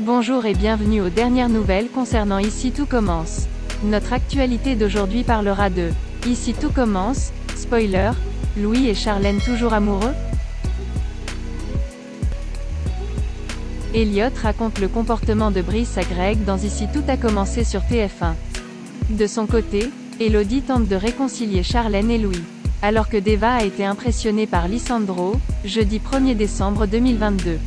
Bonjour et bienvenue aux dernières nouvelles concernant Ici tout commence. Notre actualité d'aujourd'hui parlera de Ici tout commence, spoiler, Louis et Charlène toujours amoureux? Elliot raconte le comportement de Brice à Greg dans Ici tout a commencé sur TF1. De son côté, Elodie tente de réconcilier Charlène et Louis. Alors que Deva a été impressionnée par Lisandro, jeudi 1er décembre 2022.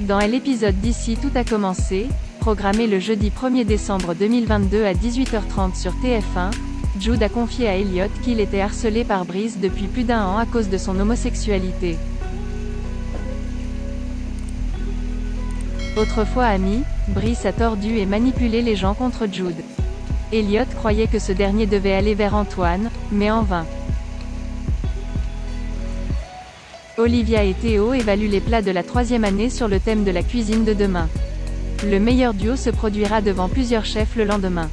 Dans l'épisode d'Ici tout a commencé, programmé le jeudi 1er décembre 2022 à 18h30 sur TF1, Jude a confié à Elliot qu'il était harcelé par Brice depuis plus d'1 an à cause de son homosexualité. Autrefois ami, Brice a tordu et manipulé les gens contre Jude. Elliot croyait que ce dernier devait aller vers Antoine, mais en vain. Olivia et Théo évaluent les plats de la 3e année sur le thème de la cuisine de demain. Le meilleur duo se produira devant plusieurs chefs le lendemain.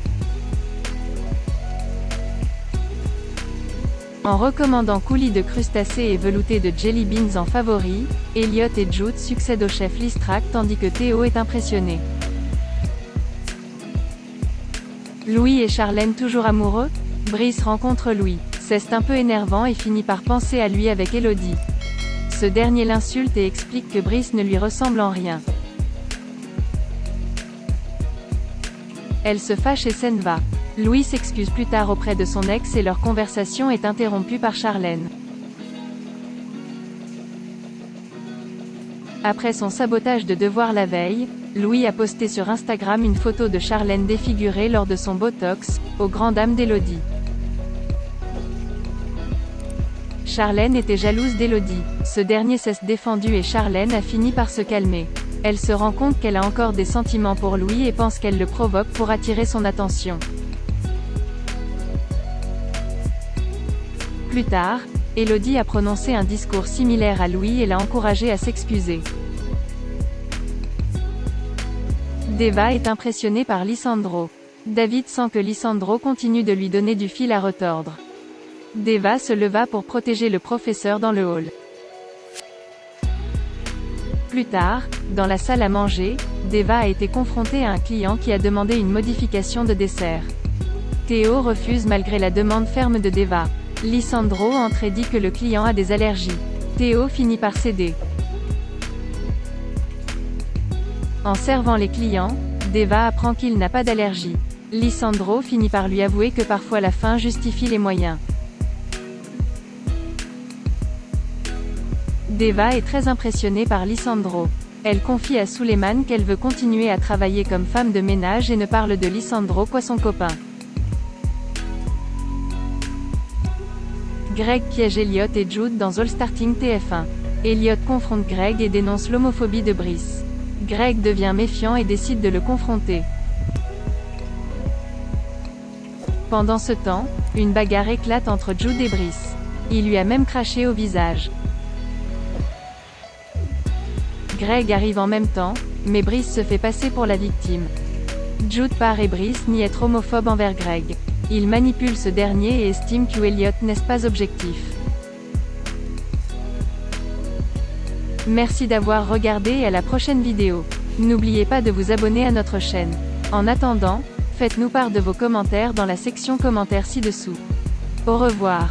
En recommandant coulis de crustacés et veloutés de jelly beans en favori, Elliot et Jude succèdent au chef Listrac tandis que Théo est impressionné. Louis et Charlène toujours amoureux? Brice rencontre Louis. C'est un peu énervant et finit par penser à lui avec Elodie. Ce dernier l'insulte et explique que Brice ne lui ressemble en rien. Elle se fâche et s'en va. Louis s'excuse plus tard auprès de son ex et leur conversation est interrompue par Charlène. Après son sabotage de devoir la veille, Louis a posté sur Instagram une photo de Charlène défigurée lors de son botox, aux grandes dames d'Elodie. Charlène était jalouse d'Elodie. Ce dernier s'est défendu et Charlène a fini par se calmer. Elle se rend compte qu'elle a encore des sentiments pour Louis et pense qu'elle le provoque pour attirer son attention. Plus tard, Elodie a prononcé un discours similaire à Louis et l'a encouragé à s'excuser. Deva est impressionné par Lisandro. David sent que Lisandro continue de lui donner du fil à retordre. Deva se leva pour protéger le professeur dans le hall. Plus tard, dans la salle à manger, Deva a été confronté à un client qui a demandé une modification de dessert. Théo refuse malgré la demande ferme de Deva. Lisandro entre et dit que le client a des allergies. Théo finit par céder. En servant les clients, Deva apprend qu'il n'a pas d'allergie. Lisandro finit par lui avouer que parfois la fin justifie les moyens. Deva est très impressionnée par Lisandro. Elle confie à Suleiman qu'elle veut continuer à travailler comme femme de ménage et ne parle de Lisandro qu'à son copain. Greg piège Elliot et Jude dans All Starting TF1. Elliot confronte Greg et dénonce l'homophobie de Brice. Greg devient méfiant et décide de le confronter. Pendant ce temps, une bagarre éclate entre Jude et Brice. Il lui a même craché au visage. Greg arrive en même temps, mais Brice se fait passer pour la victime. Jude part et Brice nie être homophobe envers Greg. Il manipule ce dernier et estime que Elliot n'est pas objectif. Merci d'avoir regardé et à la prochaine vidéo. N'oubliez pas de vous abonner à notre chaîne. En attendant, faites-nous part de vos commentaires dans la section commentaires ci-dessous. Au revoir.